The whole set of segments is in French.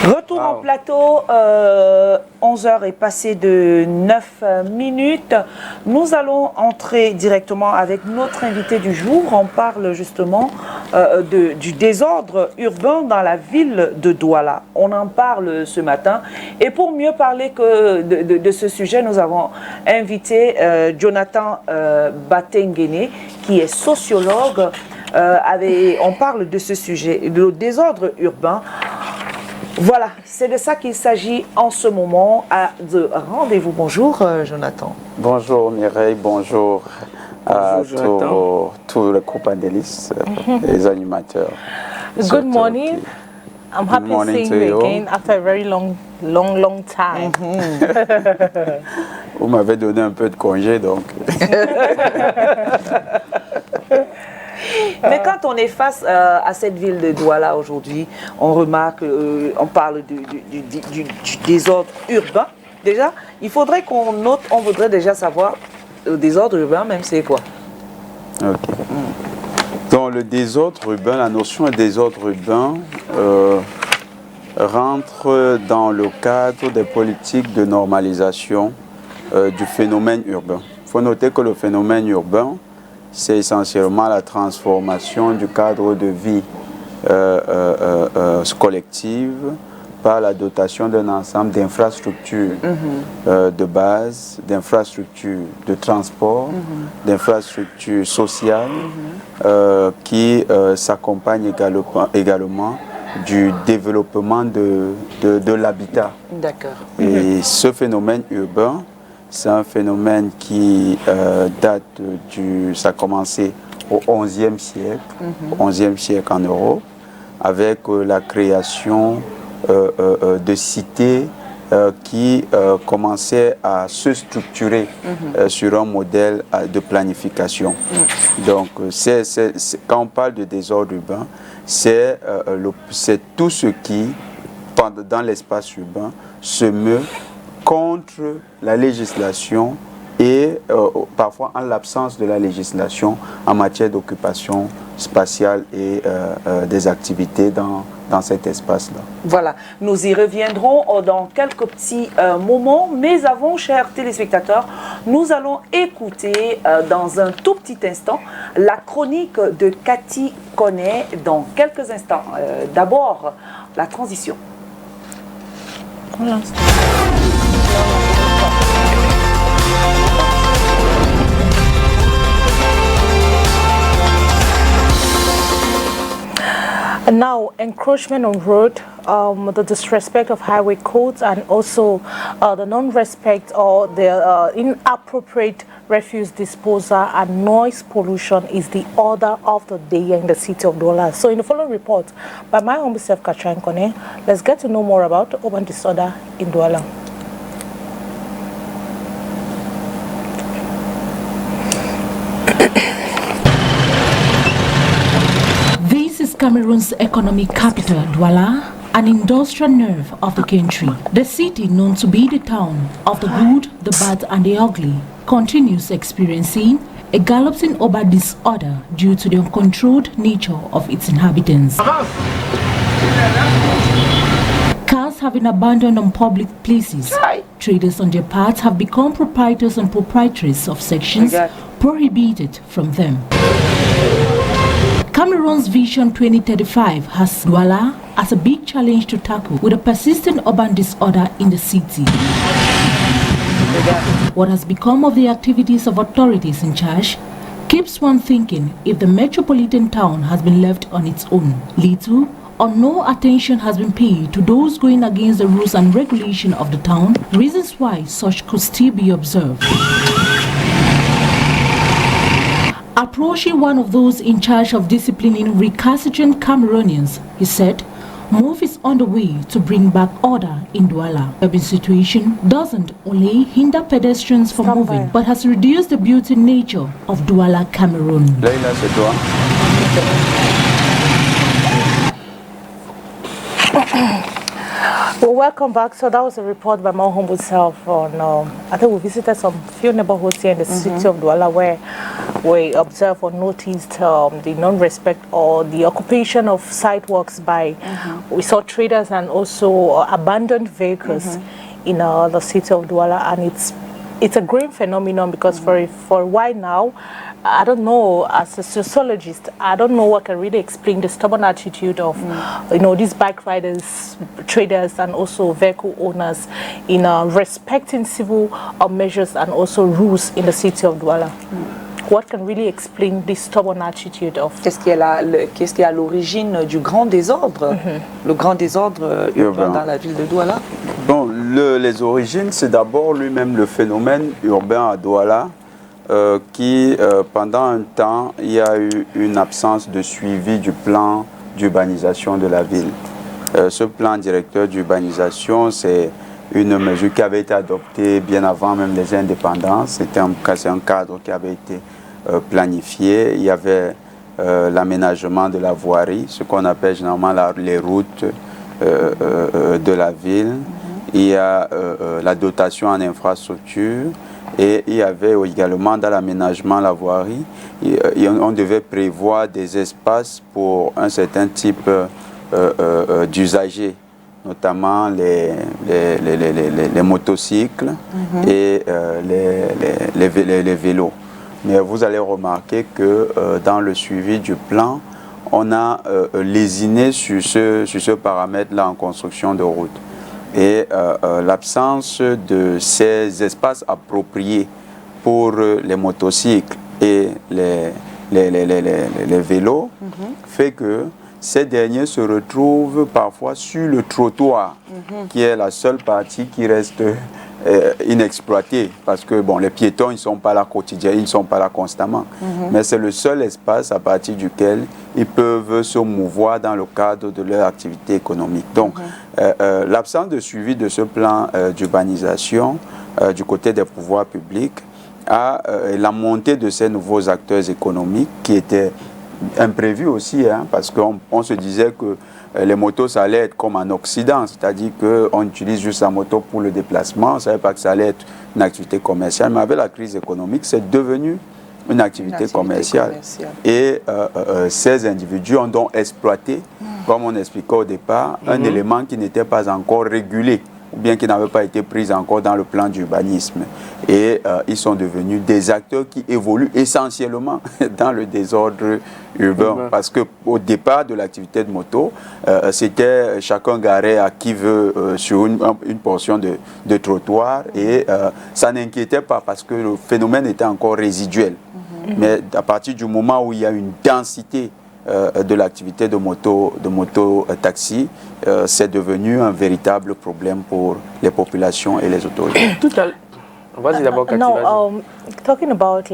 Retour en plateau, 11h est passé de 9 minutes. Nous allons entrer directement avec notre invité du jour. On parle justement du désordre urbain dans la ville de Douala. On en parle ce matin. Et pour mieux parler de ce sujet, nous avons invité Jonathan Batengene, qui est sociologue. On parle de ce sujet, le désordre urbain. Voilà, c'est de ça qu'il s'agit en ce moment de rendez-vous. Bonjour Jonathan. Bonjour Mireille, bonjour à tous les co-panélistes, les animateurs. Good morning. I'm happy seeing you again after a very long time. Vous m'avez donné un peu de congé donc. Mais quand on est face à cette ville de Douala aujourd'hui, on remarque, on parle du désordre urbain. Déjà, il faudrait qu'on note, on voudrait déjà savoir le désordre urbain, même c'est quoi. Ok. Donc le désordre urbain, la notion de désordre urbain rentre dans le cadre des politiques de normalisation du phénomène urbain. Il faut noter que le phénomène urbain, c'est essentiellement la transformation du cadre de vie collective par la dotation d'un ensemble d'infrastructures de base, d'infrastructures de transport, d'infrastructures sociales qui s'accompagnent également du développement de l'habitat. D'accord. Et ce phénomène urbain, c'est un phénomène qui date ça a commencé au XIe siècle, 11e siècle en Europe, avec la création de cités qui commençaient à se structurer sur un modèle de planification. Donc, quand on parle de désordre urbain, c'est tout ce qui, dans l'espace urbain, se meut contre la législation et parfois en l'absence de la législation en matière d'occupation spatiale et des activités dans cet espace-là. Voilà, nous y reviendrons dans quelques petits moments, mais avant, chers téléspectateurs, nous allons écouter dans un tout petit instant la chronique de Cathy Koné dans quelques instants. D'abord, la transition. Now, encroachment on road, the disrespect of highway codes, and also the non-respect or the inappropriate refuse disposal and noise pollution is the order of the day in the city of Douala. So in the following report by my humble self, Katrin Kone, let's get to know more about urban disorder in Douala. Cameroon's economic capital, Douala, an industrial nerve of the country. The city, known to be the town of the good, the bad and the ugly, continues experiencing a galoping urban disorder due to the uncontrolled nature of its inhabitants. Cars have been abandoned on public places. Traders on their part have become proprietors and proprietaries of sections prohibited from them. Cameroon's Vision 2035 has Douala as a big challenge to tackle with a persistent urban disorder in the city. What has become of the activities of authorities in charge keeps one thinking if the metropolitan town has been left on its own. Little or no attention has been paid to those going against the rules and regulation of the town, reasons why such could still be observed. Approaching one of those in charge of disciplining recalcitrant Cameroonians, he said, move is on the way to bring back order in Douala. The urban situation doesn't only hinder pedestrians from moving, but has reduced the beauty nature of Douala, Cameroon. Leila, c'est toi. Well, welcome back. So that was a report by my humble self on, I think we visited some few neighborhoods here in the city of Douala where we observed or noticed the non-respect or the occupation of sidewalks by, we saw traders and also abandoned vehicles in the city of Douala, and it's a growing phenomenon because for a while now, I don't know, as a sociologist, I don't know what can really explain the stubborn attitude of, these bike riders, traders, and also vehicle owners in respecting civil measures and also rules in the city of Douala. What can really explain this stubborn attitude of... Qu'est-ce qui est à l'origine du grand désordre, le grand désordre urbain dans la ville de Douala? Bon, les origines, c'est d'abord lui-même le phénomène urbain à Douala, qui, pendant un temps, il y a eu une absence de suivi du plan d'urbanisation de la ville. Ce plan directeur d'urbanisation, c'est une mesure qui avait été adoptée bien avant même les indépendances. C'était un cadre qui avait été planifié. Il y avait l'aménagement de la voirie, ce qu'on appelle généralement les routes de la ville. Il y a la dotation en infrastructure. Et il y avait également dans l'aménagement, la voirie, on devait prévoir des espaces pour un certain type d'usagers, notamment les motocycles et les vélos. Mais vous allez remarquer que dans le suivi du plan, on a lésiné sur ce paramètre-là en construction de routes. Et l'absence de ces espaces appropriés pour les motocycles et les vélos fait que ces derniers se retrouvent parfois sur le trottoir, qui est la seule partie qui reste inexploitée, parce que bon, les piétons ils ne sont pas là quotidiennement, ils ne sont pas là constamment, mais c'est le seul espace à partir duquel ils peuvent se mouvoir dans le cadre de leur activité économique. Donc, l'absence de suivi de ce plan d'urbanisation du côté des pouvoirs publics la montée de ces nouveaux acteurs économiques qui étaient imprévus aussi, parce qu'on se disait que les motos, ça allait être comme en Occident, c'est-à-dire qu'on utilise juste la moto pour le déplacement, on ne savait pas que ça allait être une activité commerciale, mais avec la crise économique, c'est devenu une activité commerciale. Et ces individus ont donc exploité, comme on expliquait au départ, un élément qui n'était pas encore régulé, ou bien qui n'avait pas été pris encore dans le plan d'urbanisme. Et ils sont devenus des acteurs qui évoluent essentiellement dans le désordre urbain. Parce qu'au départ de l'activité de moto, c'était chacun garé à qui veut sur une portion de trottoir. Et ça n'inquiétait pas parce que le phénomène était encore résiduel. Mais à partir du moment où il y a une densité de l'activité de moto-taxi, c'est devenu un véritable problème pour les populations et les autorités. Talking about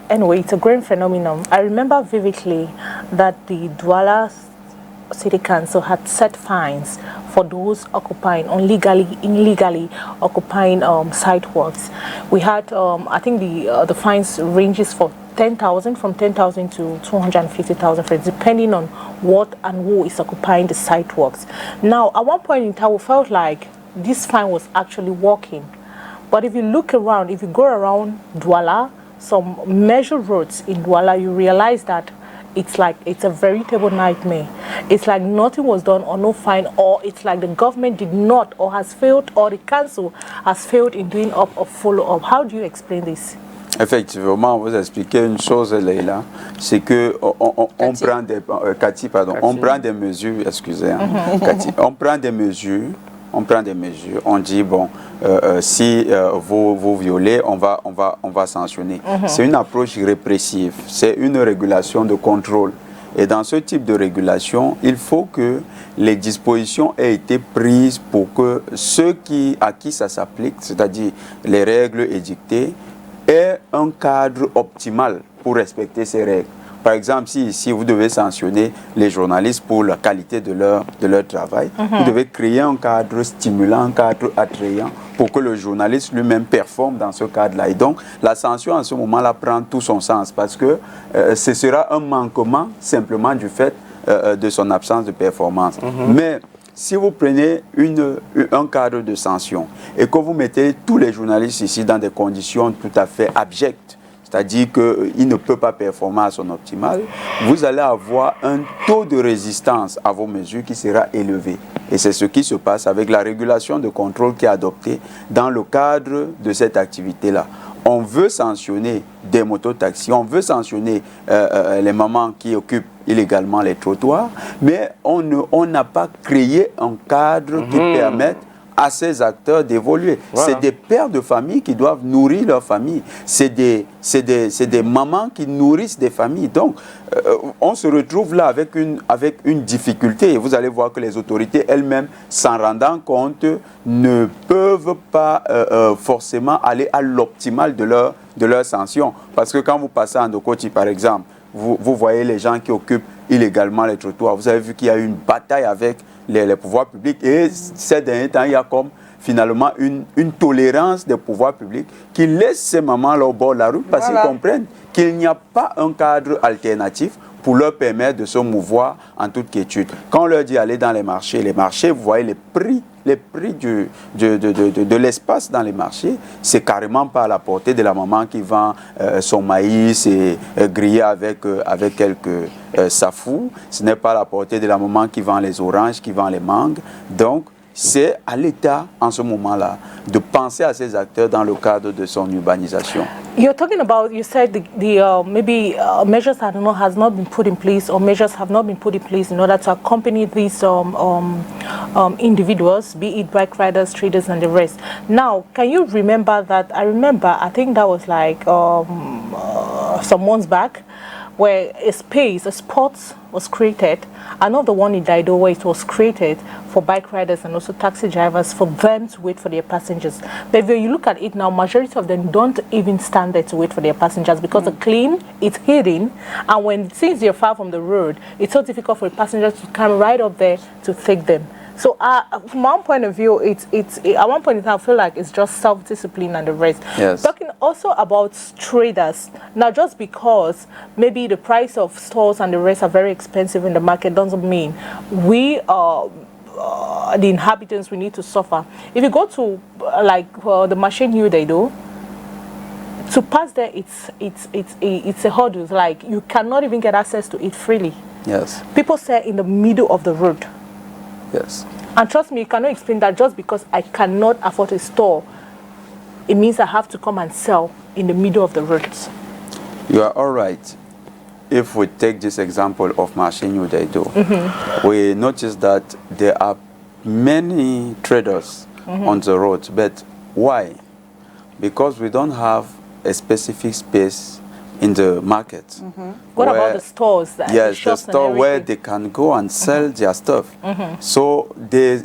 anyway, it's a growing phenomenon. I remember vividly that the Douala City Council had set fines for those occupying illegally occupying sidewalks. We had, I think the fines ranges from 10,000 to 250,000, depending on what and who is occupying the sidewalks. Now, at one point in time, we felt like this fine was actually working. But if you look around, if you go around Douala, some major roads in Douala, you realize that it's a veritable nightmare. It's like nothing was done or no fine, or it's like the government did not or has failed, or the council has failed in doing up or follow-up. How do you explain this? Effectivement, vous expliquez une chose, Leïla, c'est que on prend des Cathy, pardon, on prend des mesures, excusez, Cathy, on prend des mesures, on dit bon, si vous violez, on va sanctionner. C'est une approche répressive, c'est une régulation de contrôle. Et dans ce type de régulation, il faut que les dispositions aient été prises pour que ceux à qui ça s'applique, c'est-à-dire les règles édictées, aient un cadre optimal pour respecter ces règles. Par exemple, si vous devez sanctionner les journalistes pour la qualité de leur travail, vous devez créer un cadre stimulant, un cadre attrayant pour que le journaliste lui-même performe dans ce cadre-là. Et donc, la sanction à ce moment-là prend tout son sens parce que ce sera un manquement simplement du fait de son absence de performance. Mais si vous prenez un cadre de sanction et que vous mettez tous les journalistes ici dans des conditions tout à fait abjectes, c'est-à-dire qu'il ne peut pas performer à son optimal, vous allez avoir un taux de résistance à vos mesures qui sera élevé. Et c'est ce qui se passe avec la régulation de contrôle qui est adoptée dans le cadre de cette activité-là. On veut sanctionner des mototaxis, on veut sanctionner les mamans qui occupent illégalement les trottoirs, mais on n'a pas créé un cadre qui permette à ces acteurs d'évoluer. Voilà. C'est des pères de famille qui doivent nourrir leur famille. C'est des mamans qui nourrissent des familles. Donc, on se retrouve là avec une difficulté. Et vous allez voir que les autorités elles-mêmes, s'en rendant compte, ne peuvent pas forcément aller à l'optimal de leur sanction. Parce que quand vous passez en Dokoti, par exemple, vous voyez les gens qui occupent illégalement les trottoirs. Vous avez vu qu'il y a eu une bataille avec les pouvoirs publics et ces derniers temps, il y a comme finalement une tolérance des pouvoirs publics qui laisse ces mamans-là au bord de la route parce qu'ils comprennent qu'il n'y a pas un cadre alternatif pour leur permettre de se mouvoir en toute quiétude. Quand on leur dit aller dans les marchés, vous voyez les prix de l'espace dans les marchés, c'est carrément pas à la portée de la maman qui vend son maïs et grillé avec quelques safou. Ce n'est pas à la portée de la maman qui vend les oranges, qui vend les mangues. Donc, c'est à l'État, en ce moment-là, de penser à ces acteurs dans le cadre de son urbanisation. You're talking about, you said maybe measures has not been put in place, or measures have not been put in place in order to accompany these individuals, be it bike riders, traders, and the rest. Now, can you remember that? I think that was like some months back, where a spot was created, another one in Daido where it was created for bike riders and also taxi drivers for them to wait for their passengers. But when you look at it now, majority of them don't even stand there to wait for their passengers because the clean, it's hidden, and since you're far from the road, it's so difficult for a passenger to come right up there to take them. So from one point of view, it's at one point in time, I feel like it's just self-discipline and the rest. Yes. Talking also about traders. Now, just because maybe the price of stores and the rest are very expensive in the market doesn't mean we the inhabitants, we need to suffer. If you go to the machine they do, to pass there, it's a hurdle. Like you cannot even get access to it freely. Yes. People say in the middle of the road. Yes. And trust me, you cannot explain that just because I cannot afford a store, it means I have to come and sell in the middle of the road. You are all right. If we take this example of Marché New Daido, we notice that there are many traders on the road. But why? Because we don't have a specific space in the market. What about the stores? Yes, the store where they can go and sell their stuff. So they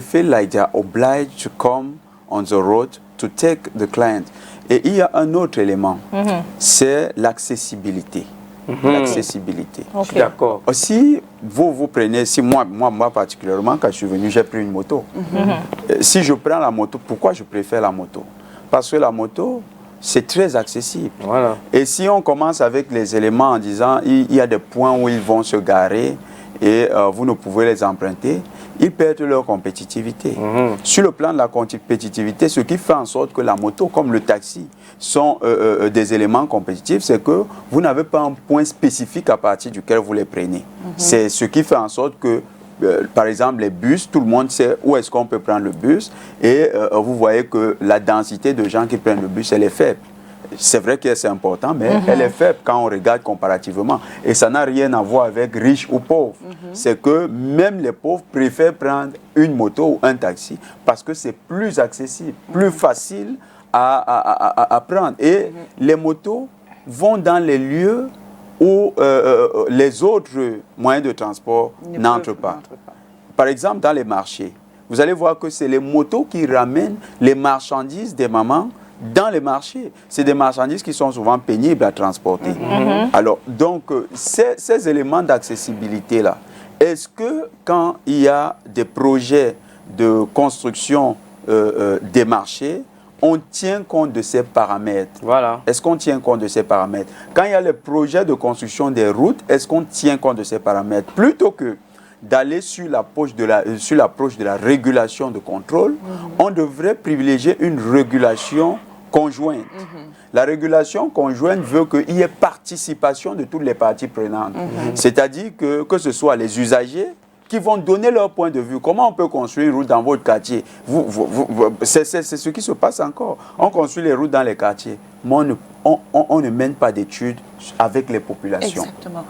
feel like they are obliged to come on the road to take the client. Et il y a un autre élément, c'est l'accessibilité. L'accessibilité. Okay. D'accord. Si vous prenez, si moi particulièrement, quand je suis venu, j'ai pris une moto. Si je prends la moto, pourquoi je préfère la moto? Parce que la moto, c'est très accessible. Voilà. Et si on commence avec les éléments en disant il y a des points où ils vont se garer et vous ne pouvez les emprunter, ils perdent leur compétitivité. Sur le plan de la compétitivité, ce qui fait en sorte que la moto, comme le taxi, sont des éléments compétitifs, c'est que vous n'avez pas un point spécifique à partir duquel vous les prenez. C'est ce qui fait en sorte que par exemple, les bus, tout le monde sait où est-ce qu'on peut prendre le bus et vous voyez que la densité de gens qui prennent le bus, elle est faible. C'est vrai que c'est important, mais elle est faible quand on regarde comparativement. Et ça n'a rien à voir avec riches ou pauvres. C'est que même les pauvres préfèrent prendre une moto ou un taxi parce que c'est plus accessible, plus facile à prendre. Et les motos vont dans les lieux où les autres moyens de transport n'entrent pas. Par exemple, dans les marchés, vous allez voir que c'est les motos qui ramènent les marchandises des mamans dans les marchés. C'est des marchandises qui sont souvent pénibles à transporter. Alors, donc, ces éléments d'accessibilité-là, est-ce que quand il y a des projets de construction des marchés, on tient compte de ces paramètres? Voilà. Est-ce qu'on tient compte de ces paramètres? Quand il y a les projets de construction des routes, est-ce qu'on tient compte de ces paramètres? Plutôt que d'aller sur l'approche de la régulation de contrôle, on devrait privilégier une régulation conjointe. La régulation conjointe veut qu'il y ait participation de toutes les parties prenantes. C'est-à-dire que ce soit les usagers qui vont donner leur point de vue. Comment on peut construire une route dans votre quartier? C'est ce qui se passe encore. On construit les routes dans les quartiers, mais on ne mène pas d'études avec les populations. Exactement.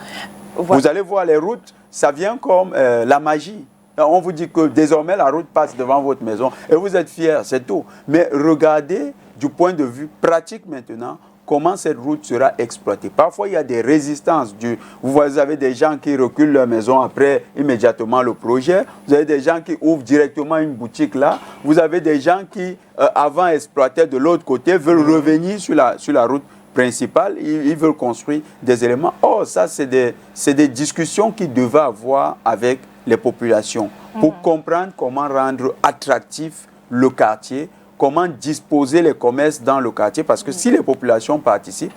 Vous allez voir les routes, ça vient comme la magie. On vous dit que désormais la route passe devant votre maison et vous êtes fiers, c'est tout. Mais regardez du point de vue pratique maintenant, comment cette route sera exploitée. Parfois, il y a des résistances. Vous avez des gens qui reculent leur maison après immédiatement le projet. Vous avez des gens qui ouvrent directement une boutique là. Vous avez des gens qui, avant exploitaient de l'autre côté, veulent revenir sur la route principale. Ils veulent construire des éléments. Oh, ça, c'est des discussions qu'ils devaient avoir avec les populations pour comprendre comment rendre attractif le quartier, comment disposer les commerces dans le quartier, parce que si les populations participent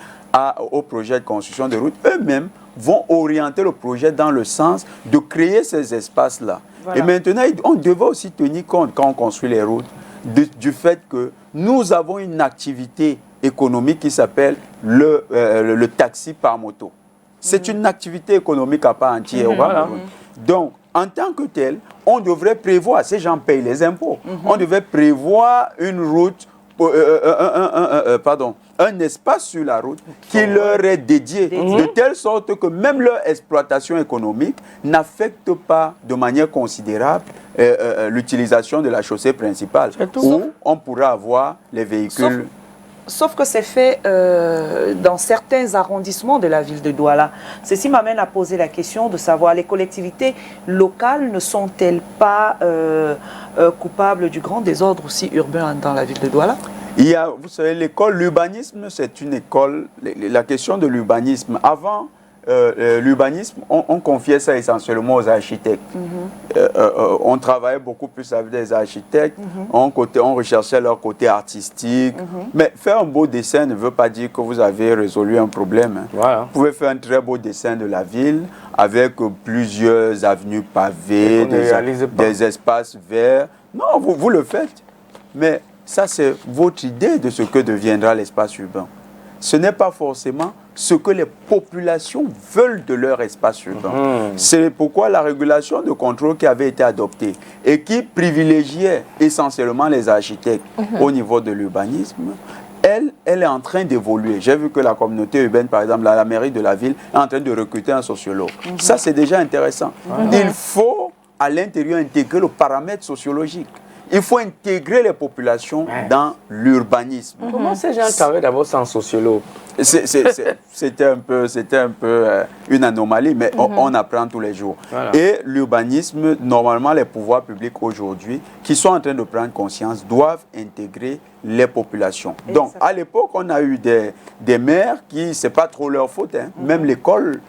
au projet de construction de routes, eux-mêmes vont orienter le projet dans le sens de créer ces espaces-là. Voilà. Et maintenant, on devait aussi tenir compte, quand on construit les routes, du fait que nous avons une activité économique qui s'appelle le taxi par moto. C'est une activité économique à part entière. Voilà. Donc, en tant que tel, on devrait prévoir, ces gens payent les impôts, on devait prévoir une route, un espace sur la route qui leur est dédié, de telle sorte que même leur exploitation économique n'affecte pas de manière considérable l'utilisation de la chaussée principale, où on pourra avoir les véhicules. Sauf que c'est fait dans certains arrondissements de la ville de Douala. Ceci m'amène à poser la question de savoir, les collectivités locales ne sont-elles pas coupables du grand désordre aussi urbain dans la ville de Douala? Il y a, vous savez, l'école, l'urbanisme, c'est une école, la question de l'urbanisme. Avant, l'urbanisme, on confiait ça essentiellement aux architectes. On travaillait beaucoup plus avec des architectes, on recherchait leur côté artistique. Mais faire un beau dessin ne veut pas dire que vous avez résolu un problème. Voilà. Vous pouvez faire un très beau dessin de la ville avec plusieurs avenues pavées, des espaces verts. Non, vous le faites. Mais ça, c'est votre idée de ce que deviendra l'espace urbain. Ce n'est pas forcément ce que les populations veulent de leur espace urbain. C'est pourquoi la régulation de contrôle qui avait été adoptée et qui privilégiait essentiellement les architectes au niveau de l'urbanisme, elle est en train d'évoluer. J'ai vu que la communauté urbaine, par exemple, la mairie de la ville, est en train de recruter un sociologue. Ça, c'est déjà intéressant. Il faut, à l'intérieur, intégrer le paramètre sociologique. Il faut intégrer les populations dans l'urbanisme. Comment ces gens travaillent d'abord sans sociologue? C'était un peu une anomalie, mais on apprend tous les jours. Voilà. Et l'urbanisme, normalement, les pouvoirs publics aujourd'hui, qui sont en train de prendre conscience, doivent intégrer les populations. Exactement. Donc, à l'époque, on a eu des maires qui, c'est pas trop leur faute, même l'école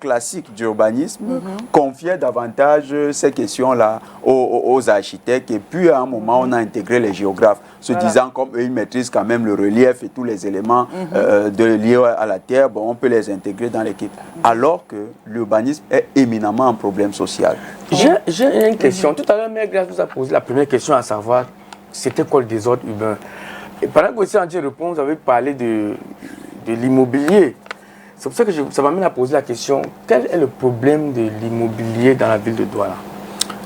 classique d'urbanisme confiait davantage ces questions-là aux architectes. Et puis, à un moment, on a intégré les géographes, se disant comme eux, ils maîtrisent quand même le relief et tous les éléments liés à la terre, bon, on peut les intégrer dans l'équipe. Alors que l'urbanisme est éminemment un problème social. J'ai une question. Tout à l'heure, Mère Grâce vous a posé la première question, à savoir, c'était quoi le désordre urbain? Et pendant que vous étiez en train de répondre, vous avez parlé de l'immobilier. C'est pour ça que ça m'amène à poser la question, quel est le problème de l'immobilier dans la ville de Douala?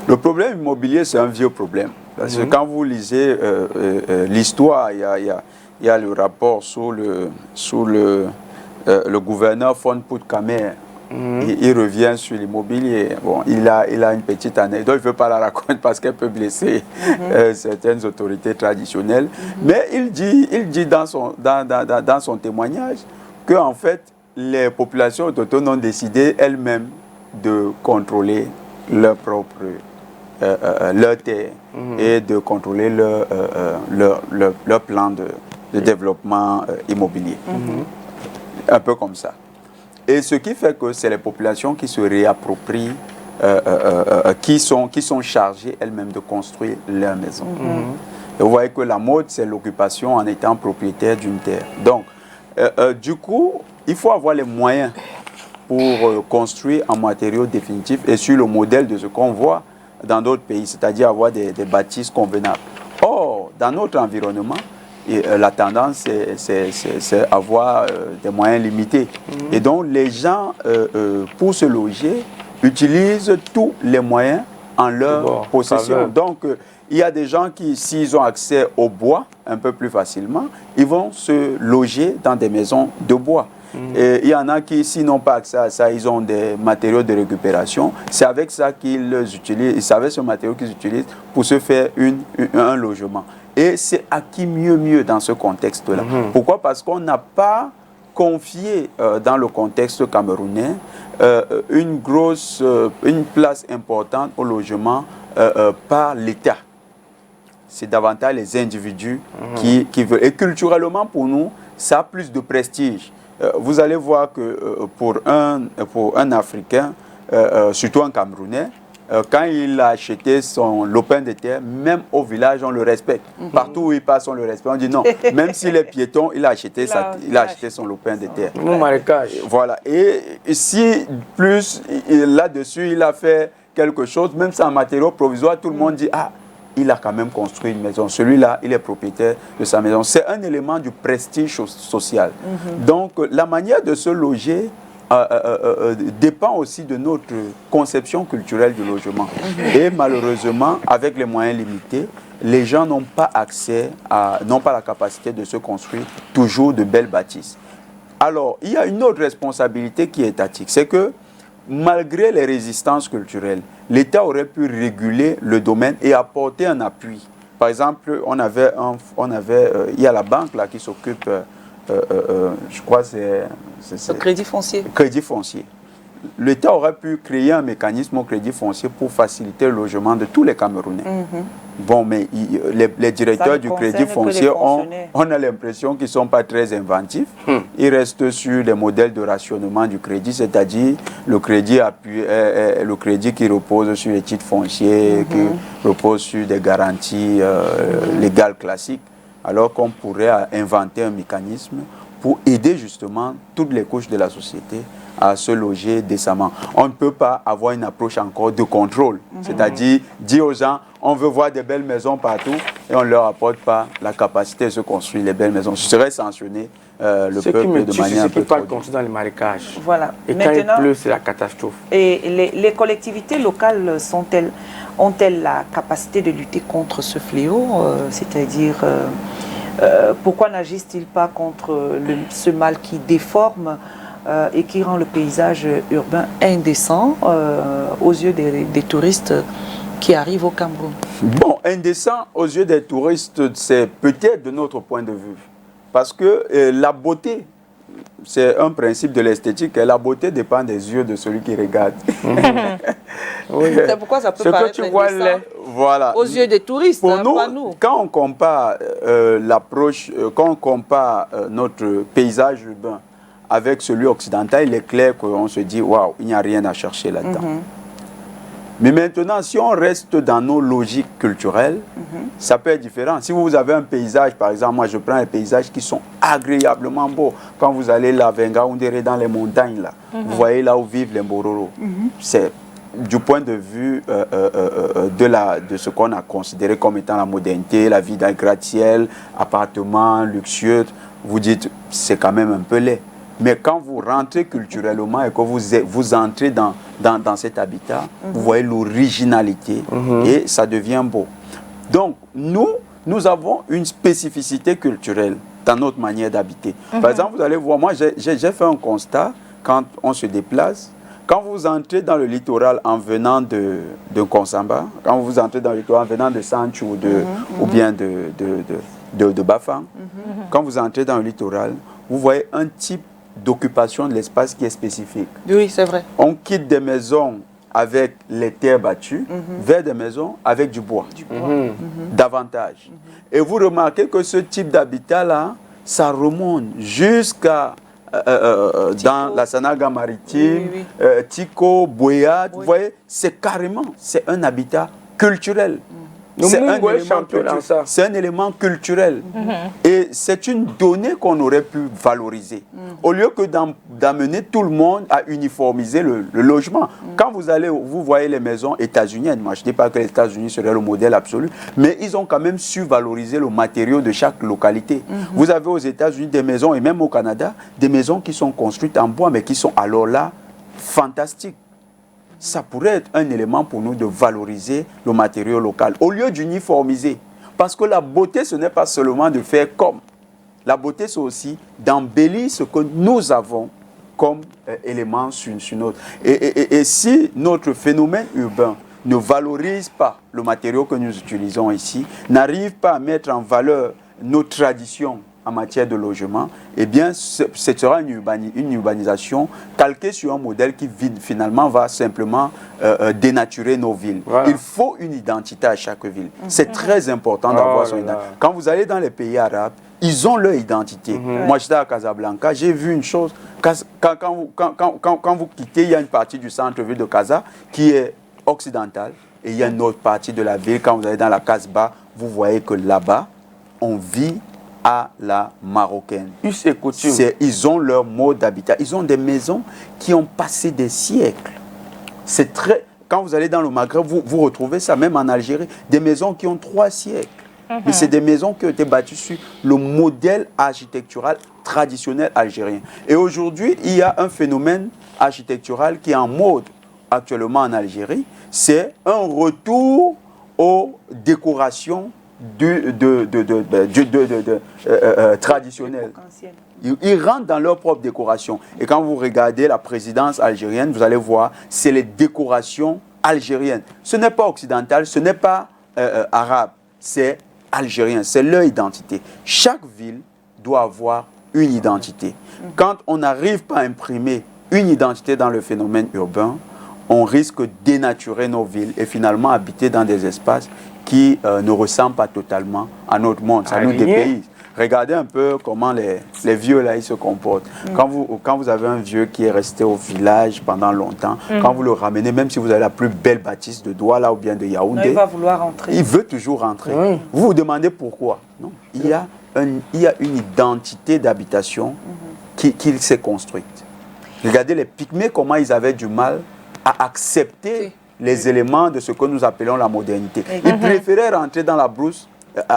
Le problème immobilier, c'est un vieux problème. Parce que quand vous lisez l'histoire, il y a le rapport sous le gouverneur von Puttkamer. Il revient sur l'immobilier. Bon, il a une petite anecdote, je ne veux pas la raconter parce qu'elle peut blesser certaines autorités traditionnelles. Mais il dit dans son témoignage qu'en fait, les populations autochtones ont décidé elles-mêmes de contrôler leur propre leur terre et de contrôler leur plan de développement immobilier. Un peu comme ça. Et ce qui fait que c'est les populations qui se réapproprient, qui sont chargées elles-mêmes de construire leur maison. Et vous voyez que la mode, c'est l'occupation en étant propriétaire d'une terre. Donc, du coup, il faut avoir les moyens pour construire en matériaux définitifs et sur le modèle de ce qu'on voit dans d'autres pays, c'est-à-dire avoir des bâtisses convenables. Or, dans notre environnement, la tendance, c'est avoir des moyens limités. Et donc, les gens, pour se loger, utilisent tous les moyens en leur possession. Donc, il y a des gens qui, s'ils ont accès au bois un peu plus facilement, ils vont se loger dans des maisons de bois. Et il y en a qui, s'ils n'ont pas accès à ça, ils ont des matériaux de récupération. C'est avec ça qu'ils utilisent, c'est avec ce matériau qu'ils utilisent pour se faire un logement. Et c'est acquis mieux dans ce contexte-là. Pourquoi? Parce qu'on n'a pas confié dans le contexte camerounais une place importante au logement par l'État. C'est davantage les individus qui veulent. Et culturellement, pour nous, ça a plus de prestige. Vous allez voir que pour un Africain, surtout un Camerounais, quand il a acheté son lopin de terre, même au village, on le respecte. Partout où il passe, on le respecte. On dit non, même s'il est piéton, il a acheté son lopin de terre. Mon marécage. Voilà. Et si plus là-dessus, il a fait quelque chose, même sans matériaux provisoires, tout le monde dit ah, il a quand même construit une maison. Celui-là, il est propriétaire de sa maison. C'est un élément du prestige social. Donc, la manière de se loger dépend aussi de notre conception culturelle du logement. Et malheureusement, avec les moyens limités, les gens n'ont pas accès n'ont pas la capacité de se construire toujours de belles bâtisses. Alors, il y a une autre responsabilité qui est étatique, c'est que malgré les résistances culturelles, l'État aurait pu réguler le domaine et apporter un appui. Par exemple, il y a la banque là, qui s'occupe, je crois que c'est... Le crédit foncier. Crédit foncier. L'État aurait pu créer un mécanisme au crédit foncier pour faciliter le logement de tous les Camerounais. Bon, mais les directeurs du crédit foncier, on a l'impression qu'ils ne sont pas très inventifs. Ils restent sur les modèles de rationnement du crédit, c'est-à-dire le crédit qui repose sur les titres fonciers, qui repose sur des garanties légales classiques, alors qu'on pourrait inventer un mécanisme pour aider justement toutes les couches de la société à se loger décemment. On ne peut pas avoir une approche encore de contrôle, c'est-à-dire dire aux gens, on veut voir des belles maisons partout et on ne leur apporte pas la capacité de se construire les belles maisons. Ce serait sanctionner le peuple de manière un peu trop. Ce qui construire dans les marécages. Voilà. Et quand il pleut, c'est la catastrophe. Et les collectivités locales ont-elles la capacité de lutter contre ce fléau? C'est-à-dire, pourquoi n'agissent-ils pas contre ce mal qui déforme et qui rend le paysage urbain indécent aux yeux des touristes qui arrivent au Cameroun? Bon, indécent aux yeux des touristes, c'est peut-être de notre point de vue. Parce que la beauté, c'est un principe de l'esthétique, et la beauté dépend des yeux de celui qui regarde. Oui. C'est pourquoi ça peut paraître indécent voilà. aux yeux des touristes, pour nous, pas nous. Quand on compare l'approche, quand on compare notre paysage urbain avec celui occidental, il est clair qu'on se dit, waouh, il n'y a rien à chercher là-dedans. Mais maintenant, si on reste dans nos logiques culturelles, ça peut être différent. Si vous avez un paysage, par exemple, moi je prends les paysages qui sont agréablement beaux. Quand vous allez là, Venga-Undere, dans les montagnes, là, vous voyez là où vivent les Mbororo. C'est du point de vue de ce qu'on a considéré comme étant la modernité, la vie d'un gratte-ciel, appartement luxueux, vous dites, c'est quand même un peu laid. Mais quand vous rentrez culturellement et que vous entrez dans cet habitat, vous voyez l'originalité et ça devient beau. Donc, nous avons une spécificité culturelle dans notre manière d'habiter. Par exemple, vous allez voir, moi j'ai fait un constat quand on se déplace. Quand vous entrez dans le littoral en venant de Konsamba, quand vous entrez dans le littoral en venant de Sanchu ou bien de Bafang, quand vous entrez dans le littoral, vous voyez un type d'occupation de l'espace qui est spécifique. Oui, c'est vrai. On quitte des maisons avec les terres battues vers des maisons avec du bois. Davantage. Et vous remarquez que ce type d'habitat-là, ça remonte jusqu'à dans la Sanaga maritime, Tiko, Boyat, vous voyez, c'est carrément, c'est un habitat culturel. C'est un élément culturel. Et c'est une donnée qu'on aurait pu valoriser. Au lieu que d'amener tout le monde à uniformiser le logement. Quand vous voyez les maisons états-uniennes, moi je ne dis pas que les États-Unis seraient le modèle absolu, mais ils ont quand même su valoriser le matériau de chaque localité. Vous avez aux États-Unis des maisons, et même au Canada, des maisons qui sont construites en bois, mais qui sont alors là fantastiques. Ça pourrait être un élément pour nous de valoriser le matériau local, au lieu d'uniformiser. Parce que la beauté, ce n'est pas seulement de faire comme. La beauté, c'est aussi d'embellir ce que nous avons comme élément sur notre. Et si notre phénomène urbain ne valorise pas le matériau que nous utilisons ici, n'arrive pas à mettre en valeur nos traditions en matière de logement, eh bien, ce sera une urbanisation calquée sur un modèle qui finalement va simplement dénaturer nos villes. Voilà. Il faut une identité à chaque ville. C'est très important d'avoir son identité. Quand vous allez dans les pays arabes, ils ont leur identité. Moi, j'étais à Casablanca, j'ai vu une chose. Quand vous quittez, il y a une partie du centre-ville de Casa qui est occidentale et il y a une autre partie de la ville. Quand vous allez dans la Casbah, vous voyez que là-bas, on vit à la marocaine. Ils ont leur mode d'habitat. Ils ont des maisons qui ont passé des siècles. C'est très... Quand vous allez dans le Maghreb, vous retrouvez ça, même en Algérie, des maisons qui ont 3 siècles. Mais c'est des maisons qui ont été bâties sur le modèle architectural traditionnel algérien. Et aujourd'hui, il y a un phénomène architectural qui est en mode actuellement en Algérie. C'est un retour aux décorations traditionnelles. Ils rentrent dans leur propre décoration. Et quand vous regardez la présidence algérienne, vous allez voir, c'est les décorations algériennes. Ce n'est pas occidental, ce n'est pas arabe, c'est algérien, c'est leur identité. Chaque ville doit avoir une identité. Quand on n'arrive pas à imprimer une identité dans le phénomène urbain, on risque de dénaturer nos villes et finalement habiter dans des espaces qui ne ressemblent pas totalement à notre monde. Ça nous dépayse. Regardez un peu comment les vieux là, ils se comportent. Quand vous avez un vieux qui est resté au village pendant longtemps, quand vous le ramenez, même si vous avez la plus belle bâtisse de Douala ou bien de Yaoundé, non, il va vouloir rentrer. Il veut toujours rentrer. Vous vous demandez pourquoi. Non. Il y a une identité d'habitation qu'il s'est construite. Regardez les Pygmées, comment ils avaient du mal à accepter les éléments de ce que nous appelons la modernité. Ils préféraient rentrer dans la brousse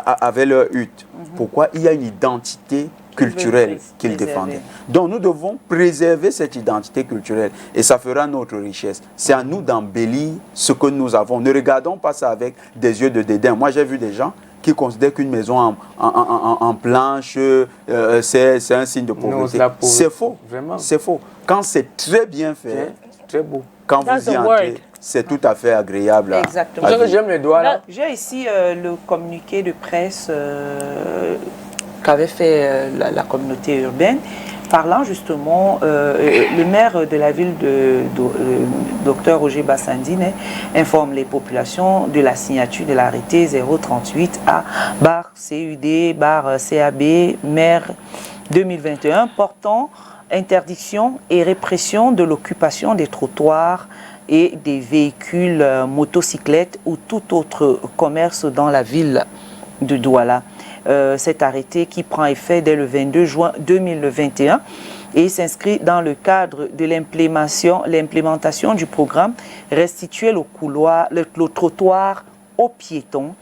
avec leur hutte. Pourquoi? Il y a une identité culturelle qu'ils défendaient. Donc nous devons préserver cette identité culturelle et ça fera notre richesse. C'est à nous d'embellir ce que nous avons. Ne regardons pas ça avec des yeux de dédain. Moi j'ai vu des gens qui considèrent qu'une maison en planche, c'est un signe de pauvreté. C'est faux. C'est faux. Quand c'est très bien fait, très beau. Quand vous y entrez, c'est tout à fait agréable. Exactement. J'aime les doigts là. J'ai ici le communiqué de presse qu'avait fait la communauté urbaine, parlant justement, le maire de la ville de Dr Roger Bassandine informe les populations de la signature de l'arrêté 038A/CUD/CAB maire 2021 portant interdiction et répression de l'occupation des trottoirs et des véhicules, motocyclettes ou tout autre commerce dans la ville de Douala. Cet arrêté qui prend effet dès le 22 juin 2021 et s'inscrit dans le cadre de l'implémentation du programme Restituer le trottoir aux piétons,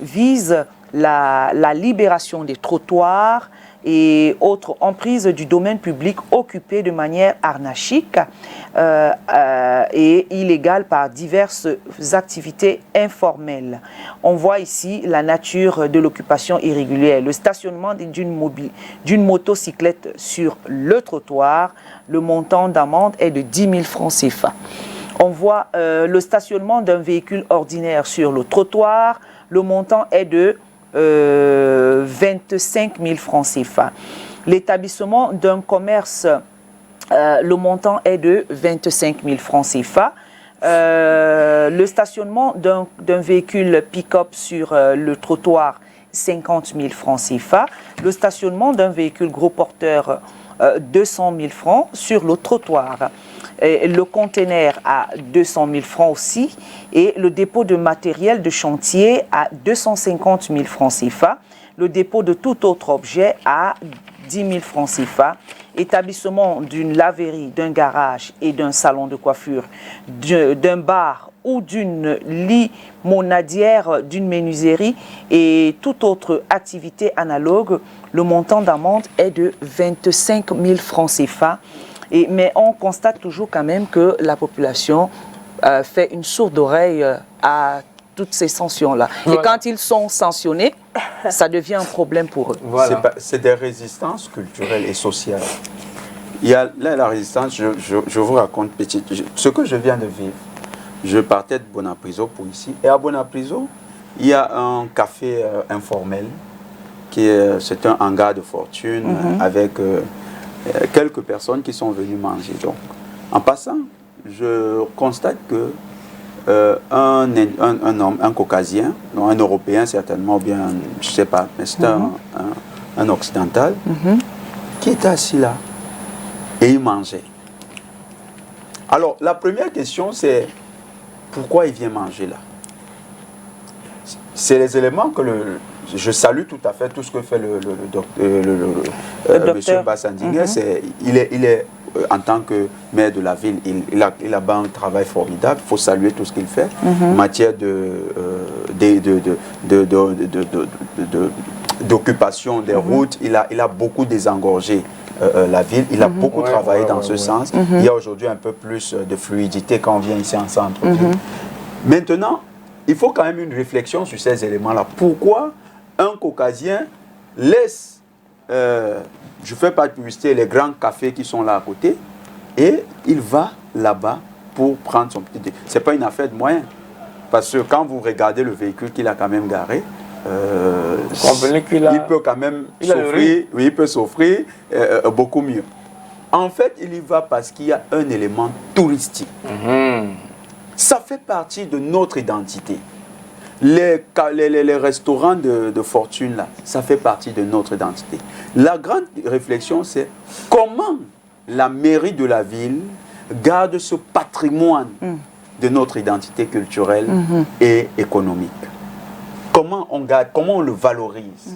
vise la libération des trottoirs et autres emprises du domaine public occupées de manière anarchique et illégale par diverses activités informelles. On voit ici la nature de l'occupation irrégulière, le stationnement d'une motocyclette sur le trottoir. Le montant d'amende est de 10 000 francs CFA. On voit le stationnement d'un véhicule ordinaire sur le trottoir. Le montant est de 25 000 francs CFA. L'établissement d'un commerce, le montant est de 25 000 francs CFA. Le stationnement d'un véhicule pick-up sur le trottoir, 50 000 francs CFA. Le stationnement d'un véhicule gros porteur 200 000 francs sur le trottoir. Et le conteneur à 200 000 francs aussi et le dépôt de matériel de chantier à 250 000 francs CFA, le dépôt de tout autre objet à 10 000 francs CFA, établissement d'une laverie, d'un garage et d'un salon de coiffure, d'un bar ou d'une limonadière, d'une menuiserie et toute autre activité analogue, le montant d'amende est de 25 000 francs CFA. Mais on constate toujours quand même que la population fait une sourde oreille à toutes ces sanctions-là. Voilà. Et quand ils sont sanctionnés, ça devient un problème pour eux. Voilà. C'est des résistances culturelles et sociales. Il y a là la résistance, je vous raconte ce que je viens de vivre. Je partais de Bonapriso pour ici. Et à Bonapriso, il y a un café informel, c'est un hangar de fortune avec quelques personnes qui sont venues manger. Donc, en passant, je constate que un homme, un caucasien, non, un européen certainement, ou bien, je ne sais pas, mais c'est un occidental, qui était assis là et il mangeait. Alors, la première question, c'est pourquoi il vient manger là? C'est les éléments que je salue tout à fait tout ce que fait le monsieur Bassandingue. Il est en tant que maire de la ville, il a un travail formidable. Il faut saluer tout ce qu'il fait. En matière d'occupation des routes, il a beaucoup désengorgé la ville. Il a beaucoup travaillé dans ce sens. Il y a aujourd'hui un peu plus de fluidité quand on vient ici en centre-ville. Maintenant, il faut quand même une réflexion sur ces éléments-là. Pourquoi un caucasien laisse, je ne fais pas de publicité, les grands cafés qui sont là à côté, et il va là-bas pour prendre son petit... Ce n'est pas une affaire de moyens. Parce que quand vous regardez le véhicule qu'il a quand même garé, il peut quand même s'offrir, oui, il peut s'offrir beaucoup mieux. En fait, il y va parce qu'il y a un élément touristique. Ça fait partie de notre identité. Les restaurants de fortune, là, ça fait partie de notre identité. La grande réflexion, c'est comment la mairie de la ville garde ce patrimoine de notre identité culturelle et économique. Comment on garde, comment on le valorise.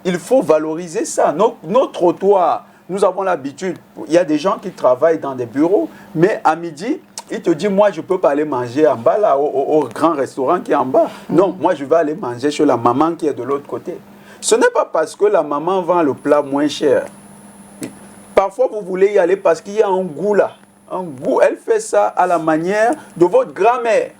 Il faut valoriser ça. Nos trottoirs, nous avons l'habitude, il y a des gens qui travaillent dans des bureaux, mais à midi, il te dit, moi, je ne peux pas aller manger en bas, là, au grand restaurant qui est en bas. Non, moi, je vais aller manger chez la maman qui est de l'autre côté. Ce n'est pas parce que la maman vend le plat moins cher. Parfois, vous voulez y aller parce qu'il y a un goût là. Un goût. Elle fait ça à la manière de votre grand-mère.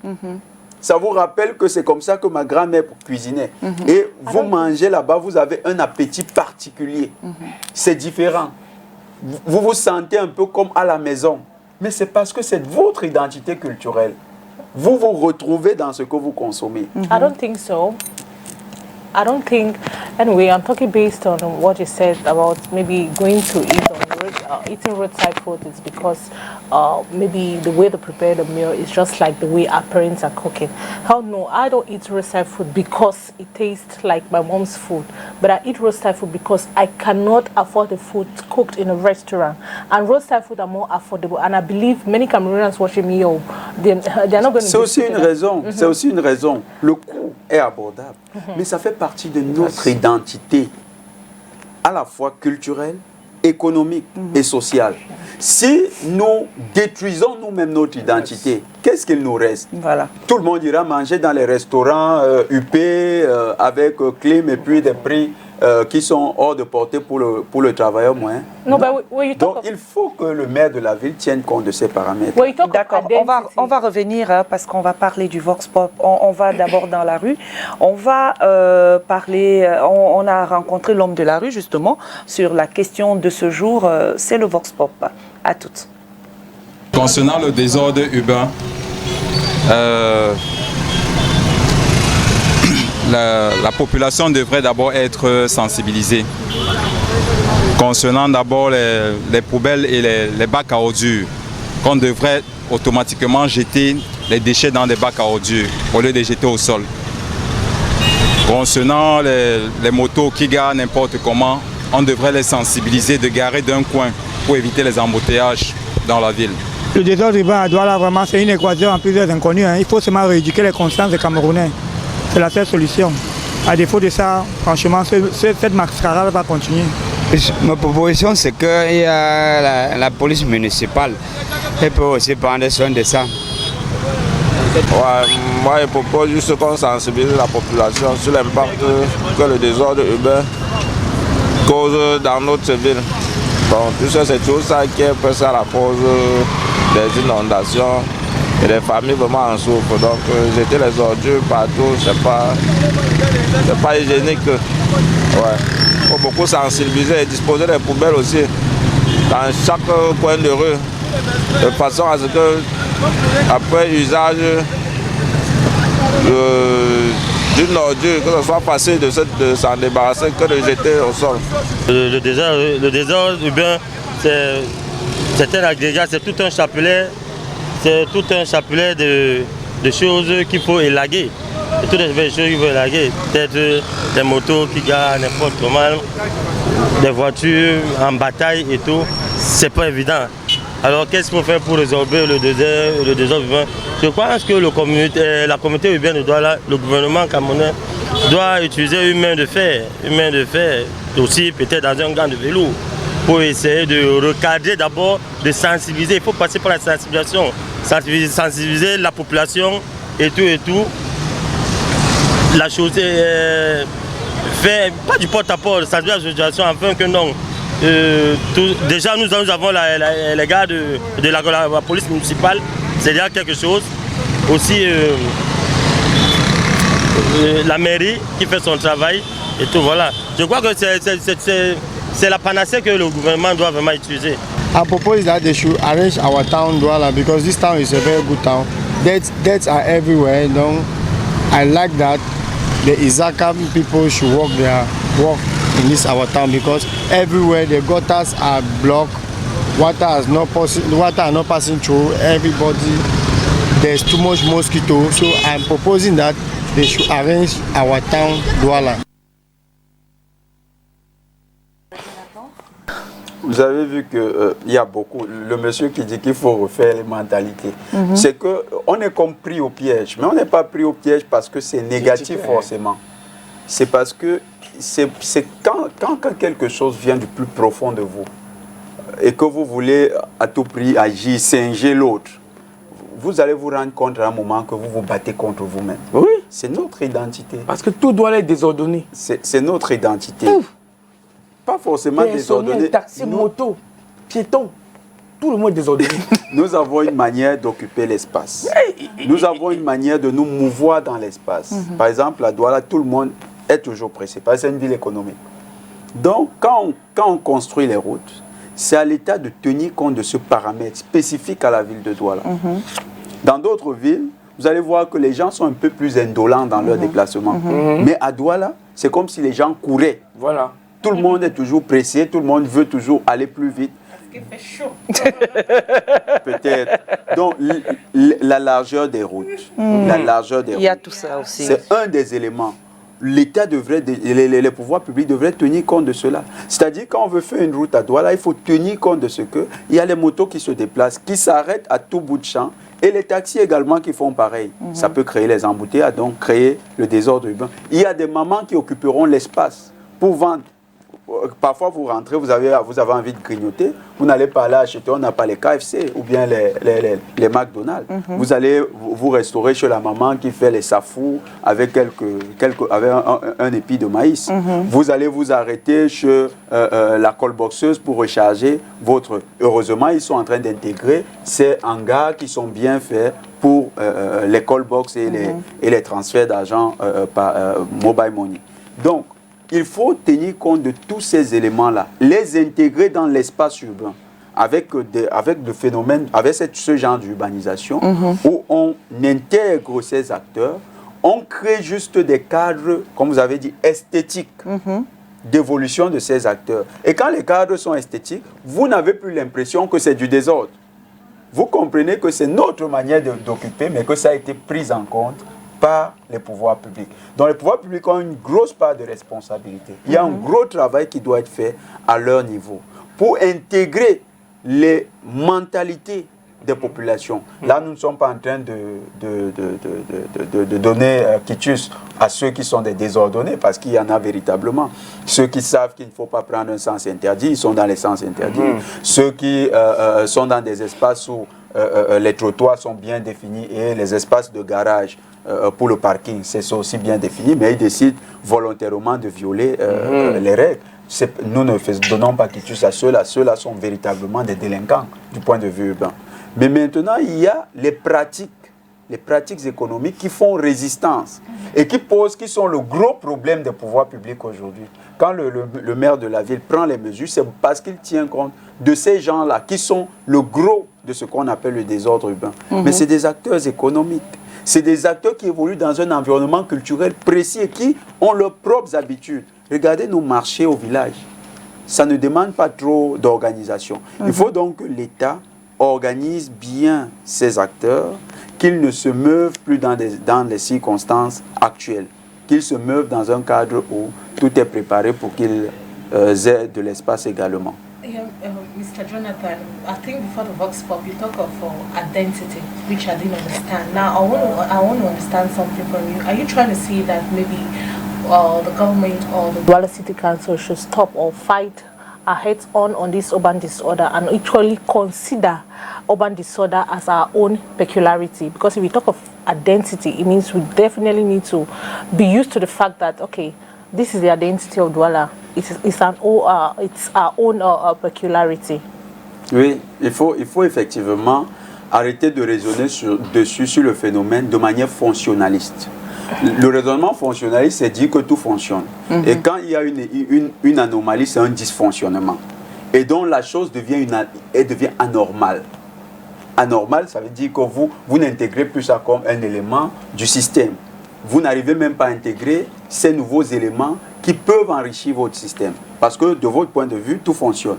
Ça vous rappelle que c'est comme ça que ma grand-mère cuisinait. Et vous mangez là-bas, vous avez un appétit particulier. C'est différent. Vous vous sentez un peu comme à la maison. Mais c'est parce que c'est votre identité culturelle. Vous vous retrouvez dans ce que vous consommez. I don't think so. I don't think, anyway, I'm talking based on what you said about maybe going to eat on eating roadside food is because maybe the way they prepare the meal is just like the way our parents are cooking. Hell no, I don't eat roadside food because it tastes like my mom's food, but I eat roadside food because I cannot afford the food cooked in a restaurant. And roadside food are more affordable. And I believe many Cameroonians watching me, they're not going to. C'est aussi une raison. C'est aussi une raison. Le coût est abordable, mais ça fait partie de notre identité, à la fois culturelle, économique et sociale. Si nous détruisons nous-mêmes notre identité, qu'est-ce qu'il nous reste? Voilà. Tout le monde ira manger dans les restaurants UP avec clim et puis des prix qui sont hors de portée pour le travailleur moyen. Donc il faut que le maire de la ville tienne compte de ces paramètres. D'accord, on va revenir parce qu'on va parler du Vox Pop. On va d'abord dans la rue. On va parler, on a rencontré l'homme de la rue justement sur la question de ce jour, c'est le Vox Pop. À toutes. Concernant le désordre urbain, la population devrait d'abord être sensibilisée. Concernant d'abord les poubelles et les bacs à ordures, qu'on devrait automatiquement jeter les déchets dans des bacs à ordures au lieu de les jeter au sol. Concernant les motos qui garent n'importe comment, on devrait les sensibiliser de garer d'un coin pour éviter les embouteillages dans la ville. Le désordre urbain à Douala, vraiment, c'est une équation en plusieurs inconnus. Il faut seulement rééduquer les consciences des Camerounais. C'est la seule solution. À défaut de ça, franchement, cette mascarade va continuer. Ma proposition, c'est que la police municipale peut aussi prendre soin de ça. Ouais, moi, je propose juste qu'on sensibilise la population sur l'impact que le désordre urbain cause dans notre ville. Bon, tout ça, c'est tout ça qui est passé à la cause des inondations et les familles vraiment en souffrent. Donc, jeter les ordures partout, c'est pas hygiénique. Ouais. Il faut beaucoup sensibiliser et disposer des poubelles aussi dans chaque coin de rue, de façon à ce que, après usage d'une ordure, que ce soit facile de s'en débarrasser que de jeter au sol. Le désordre urbain, c'est un agrégat, c'est tout un chapelet de choses qu'il faut élaguer. Toutes les choses qu'il faut élaguer. Peut-être des motos qui garent n'importe comment, des voitures en bataille et tout, c'est pas évident. Alors qu'est-ce qu'il faut faire pour résorber le désordre urbain? Je pense que la communauté urbaine de Douala, le gouvernement camerounais doit utiliser une main de fer aussi peut-être dans un gant de vélo pour essayer de recadrer d'abord, de sensibiliser. Il faut passer par la sensibilisation, sensibiliser la population et tout. La chose est fait, pas du porte-à-porte, sensibiliser la situation afin que non. Déjà nous avons les gars de la police municipale, c'est déjà quelque chose. Aussi la mairie qui fait son travail et tout, voilà. Je crois que c'est la panacée que le gouvernement doit vraiment utiliser. I propose that they should arrange our town Douala because this town is a very good town. Deaths are everywhere, donc I like that the Isaka people should work in this our town because everywhere the gutters are blocked, water are not passing through. Everybody, there's too much mosquito. So I'm proposing that they should arrange our town Douala. Vous avez vu qu'il y a beaucoup, le monsieur qui dit qu'il faut refaire les mentalités. C'est qu'on est comme pris au piège, mais on n'est pas pris au piège parce que c'est négatif forcément. C'est parce que c'est quand quelque chose vient du plus profond de vous et que vous voulez à tout prix agir, singer l'autre, vous allez vous rendre compte à un moment que vous vous battez contre vous-même. Oui. C'est notre identité. Parce que tout doit être désordonné. C'est notre identité. Ouf. Pas forcément désordonné. Taxi, moto, piéton, tout le monde est désordonné. Nous avons une manière d'occuper l'espace. Nous avons une manière de nous mouvoir dans l'espace. Par exemple, à Douala, tout le monde est toujours pressé parce que c'est une ville économique. Donc, quand on construit les routes, c'est à l'État de tenir compte de ce paramètre spécifique à la ville de Douala. Dans d'autres villes, vous allez voir que les gens sont un peu plus indolents dans leur déplacement. Mais à Douala, c'est comme si les gens couraient. Voilà. Tout le monde est toujours pressé, tout le monde veut toujours aller plus vite. Parce qu'il fait chaud. Peut-être. Donc, la largeur des routes. La largeur des routes. Il y a tout ça aussi. C'est un des éléments. L'État devrait, les pouvoirs publics devraient tenir compte de cela. C'est-à-dire, quand on veut faire une route à Douala, il faut tenir compte de ce qu'il y a les motos qui se déplacent, qui s'arrêtent à tout bout de champ, et les taxis également qui font pareil. Ça peut créer les embouteillages, donc créer le désordre urbain. Il y a des mamans qui occuperont l'espace pour vendre. Parfois, vous rentrez, vous avez envie de grignoter, vous n'allez pas aller acheter, on n'a pas les KFC ou bien les McDonald's. Vous allez vous restaurer chez la maman qui fait les safous avec avec un épi de maïs. Vous allez vous arrêter chez la colboxeuse pour recharger votre... Heureusement, ils sont en train d'intégrer ces hangars qui sont bien faits pour les callbox et les transferts d'argent par mobile money. Donc, il faut tenir compte de tous ces éléments-là, les intégrer dans l'espace urbain avec le phénomène, avec ce genre d'urbanisation où on intègre ces acteurs, on crée juste des cadres, comme vous avez dit, esthétiques d'évolution de ces acteurs. Et quand les cadres sont esthétiques, vous n'avez plus l'impression que c'est du désordre. Vous comprenez que c'est notre manière d'occuper, mais que ça a été pris en compte par les pouvoirs publics. Donc les pouvoirs publics ont une grosse part de responsabilité. Il y a un gros travail qui doit être fait à leur niveau pour intégrer les mentalités des populations. Là, nous ne sommes pas en train de donner quitus à ceux qui sont des désordonnés, parce qu'il y en a véritablement. Ceux qui savent qu'il ne faut pas prendre un sens interdit, ils sont dans les sens interdits. Ceux qui sont dans des espaces où les trottoirs sont bien définis et les espaces de garage pour le parking, c'est aussi bien défini, mais ils décident volontairement de violer les règles. Nous ne donnons pas quitus à ceux-là. Ceux-là sont véritablement des délinquants du point de vue urbain. Mais maintenant, il y a les pratiques économiques qui font résistance et qui sont le gros problème des pouvoirs publics aujourd'hui. Quand le maire de la ville prend les mesures, c'est parce qu'il tient compte de ces gens-là qui sont le gros de ce qu'on appelle le désordre urbain. Mais c'est des acteurs économiques. C'est des acteurs qui évoluent dans un environnement culturel précis et qui ont leurs propres habitudes. Regardez nos marchés au village. Ça ne demande pas trop d'organisation. Il faut donc que l'État organise bien ses acteurs, qu'ils ne se meuvent plus dans les circonstances actuelles, qu'ils se meuvent dans un cadre où tout est préparé pour qu'ils aient de l'espace également. Mr. Jonathan, I think before the Vox Pop, you talk of identity, which I didn't understand. Now, I want to understand something from you. Are you trying to say that maybe the government or the Douala City Council should stop or fight our heads on this urban disorder and actually consider urban disorder as our own peculiarity? Because if we talk of identity, it means we definitely need to be used to the fact that, okay, this is the identity of Douala. It's our own peculiarity. Oui, il faut effectivement arrêter de raisonner sur le phénomène de manière fonctionnaliste. Le raisonnement fonctionnaliste, c'est dire que tout fonctionne. Et quand il y a une anomalie, c'est un dysfonctionnement. Et donc la chose devient anormale. Anormal, ça veut dire que vous n'intégrez plus ça comme un élément du système. Vous n'arrivez même pas à intégrer ces nouveaux éléments qui peuvent enrichir votre système. Parce que de votre point de vue, tout fonctionne.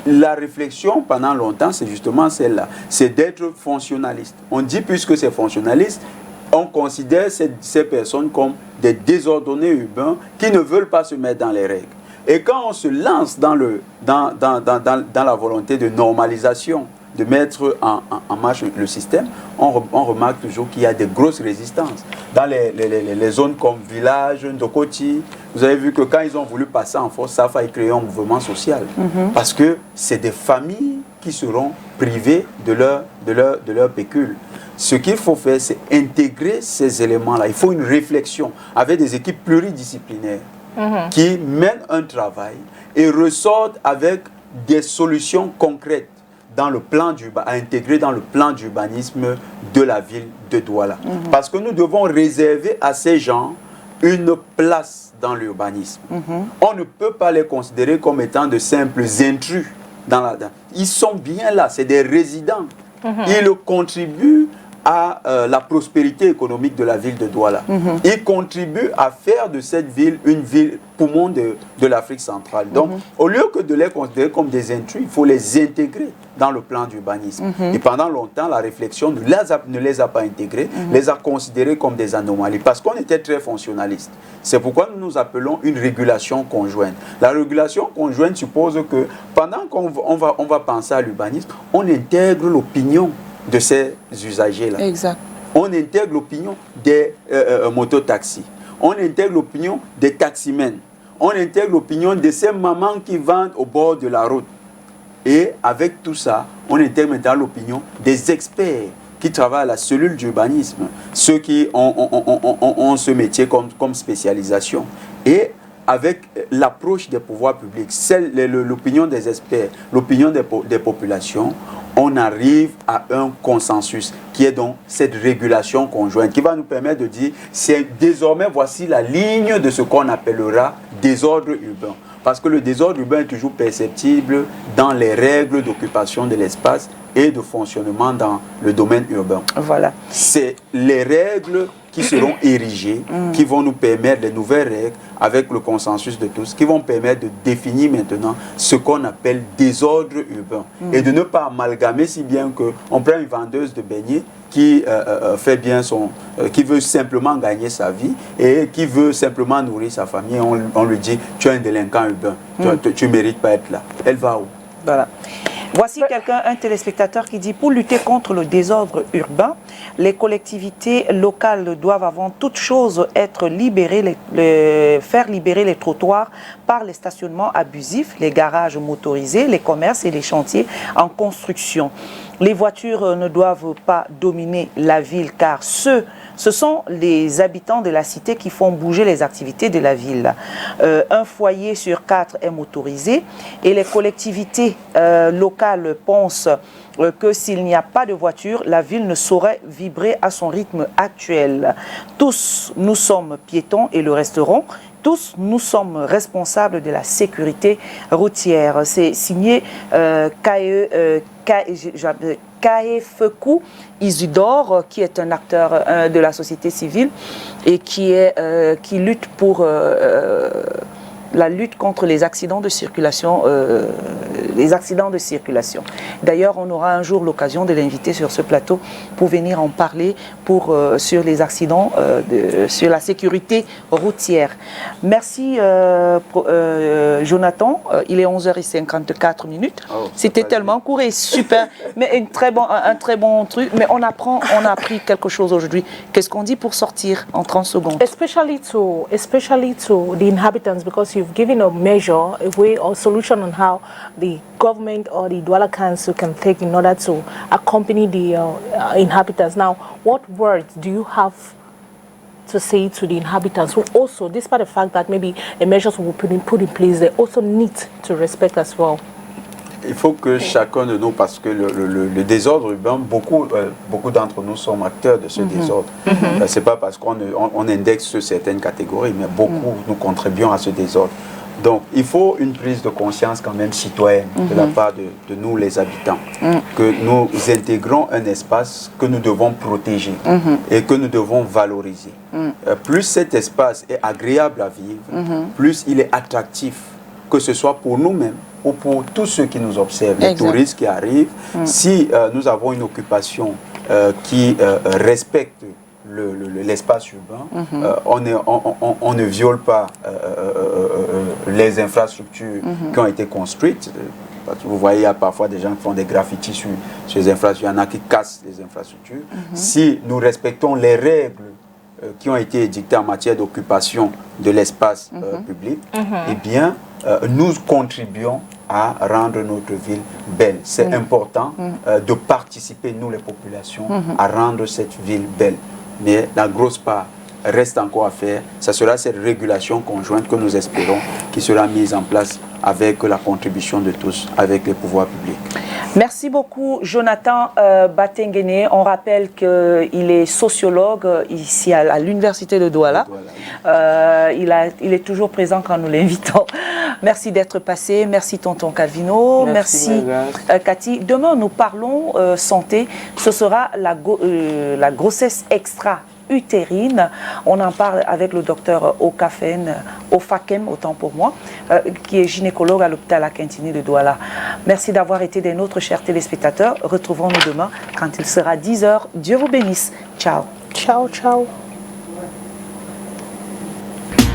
La réflexion pendant longtemps, c'est justement celle-là. C'est d'être fonctionnaliste. On dit, puisque c'est fonctionnaliste, on considère ces personnes comme des désordonnés urbains qui ne veulent pas se mettre dans les règles. Et quand on se lance dans la volonté de normalisation, de mettre en marche le système, on remarque toujours qu'il y a des grosses résistances. Dans les zones comme Village, Ndokoti, vous avez vu que quand ils ont voulu passer en force, ça a failli créer un mouvement social. Parce que c'est des familles qui seront privées de leur pécule. Ce qu'il faut faire, c'est intégrer ces éléments-là. Il faut une réflexion avec des équipes pluridisciplinaires qui mènent un travail et ressortent avec des solutions concrètes à intégrer dans le plan d'urbanisme de la ville de Douala. Parce que nous devons réserver à ces gens une place dans l'urbanisme. On ne peut pas les considérer comme étant de simples intrus. Ils sont bien là, c'est des résidents. Ils contribuent à la prospérité économique de la ville de Douala. Ils contribuent à faire de cette ville une ville poumon de l'Afrique centrale. Donc, au lieu que de les considérer comme des intrus, il faut les intégrer dans le plan d'urbanisme. Et pendant longtemps, la réflexion ne les a pas intégrés, les a considérés comme des anomalies, parce qu'on était très fonctionnaliste. C'est pourquoi nous appelons une régulation conjointe. La régulation conjointe suppose que pendant qu'on va penser à l'urbanisme, on intègre l'opinion de ces usagers-là. Exact. On intègre l'opinion des mototaxis. On intègre l'opinion des taximens. On intègre l'opinion de ces mamans qui vendent au bord de la route. Et avec tout ça, on intègre maintenant l'opinion des experts qui travaillent à la cellule d'urbanisme, ceux qui ont ce métier comme spécialisation. Et avec l'approche des pouvoirs publics, l'opinion des experts, l'opinion des populations, on arrive à un consensus qui est donc cette régulation conjointe qui va nous permettre de dire c'est désormais voici la ligne de ce qu'on appellera désordre urbain. Parce que le désordre urbain est toujours perceptible dans les règles d'occupation de l'espace et de fonctionnement dans le domaine urbain. Voilà. C'est les règles qui seront érigées, qui vont nous permettre, les nouvelles règles, avec le consensus de tous, qui vont permettre de définir maintenant ce qu'on appelle désordre urbain. Et de ne pas amalgamer si bien qu'on prend une vendeuse de beignets qui fait bien qui veut simplement gagner sa vie et qui veut simplement nourrir sa famille. On lui dit, tu es un délinquant urbain, tu ne mérites pas être là. Elle va où? Voilà. Voici un téléspectateur qui dit, pour lutter contre le désordre urbain, les collectivités locales doivent avant toute chose être libérées, faire libérer les trottoirs par les stationnements abusifs, les garages motorisés, les commerces et les chantiers en construction. Les voitures ne doivent pas dominer la ville car ce sont les habitants de la cité qui font bouger les activités de la ville. Un foyer sur 4 est motorisé et les collectivités locales pensent que s'il n'y a pas de voiture, la ville ne saurait vibrer à son rythme actuel. Tous, nous sommes piétons et le resterons. Tous, nous sommes responsables de la sécurité routière. C'est signé Kaefekou Isidore, qui est un acteur de la société civile et qui lutte pour la lutte contre les accidents de circulation. D'ailleurs, on aura un jour l'occasion de l'inviter sur ce plateau pour venir en parler sur les accidents, sur la sécurité routière. Merci Jonathan, il est 11h54. Oh, c'était tellement court et super, mais un très bon truc. Mais on a appris quelque chose aujourd'hui. Qu'est-ce qu'on dit pour sortir en 30 secondes? Especially to the inhabitants, because you've given a measure, a way or solution on how the government or the Douala Council can take in order to accompany the inhabitants. Now, what words do you have to say to the inhabitants who also, despite the fact that maybe the measures will be put in place, they also need to respect as well? Il faut que chacun de nous, parce que le désordre urbain, beaucoup d'entre nous sommes acteurs de ce désordre. C'est pas parce qu'on indexe certaines catégories, mais beaucoup nous contribuons à ce désordre. Donc, il faut une prise de conscience quand même citoyenne de la part de nous, les habitants, que nous intégrons un espace que nous devons protéger et que nous devons valoriser. Plus cet espace est agréable à vivre, plus il est attractif, que ce soit pour nous-mêmes ou pour tous ceux qui nous observent, les touristes qui arrivent. Si nous avons une occupation qui respecte l'espace urbain, on ne viole pas les infrastructures qui ont été construites. Vous voyez, il y a parfois des gens qui font des graffitis sur les infrastructures, il y en a qui cassent les infrastructures. Si nous respectons les règles qui ont été édictées en matière d'occupation de l'espace public, eh bien, nous contribuons à rendre notre ville belle. C'est important de participer, nous les populations, à rendre cette ville belle. Mais la grosse part reste encore à faire. Ce sera cette régulation conjointe que nous espérons qui sera mise en place avec la contribution de tous, avec les pouvoirs publics. Merci beaucoup Jonathan Batengene. On rappelle qu'il est sociologue ici à l'université de Douala. Il est toujours présent quand nous l'invitons. Merci d'être passé. Merci tonton Calvino. Merci Cathy. Demain nous parlons santé. Ce sera la grossesse extra-utérine. On en parle avec le docteur Ofakem, autant pour moi, qui est gynécologue à l'hôpital Akintini de Douala. Merci d'avoir été des nôtres, chers téléspectateurs. Retrouvons-nous demain quand il sera 10h. Dieu vous bénisse. Ciao. Ciao, ciao.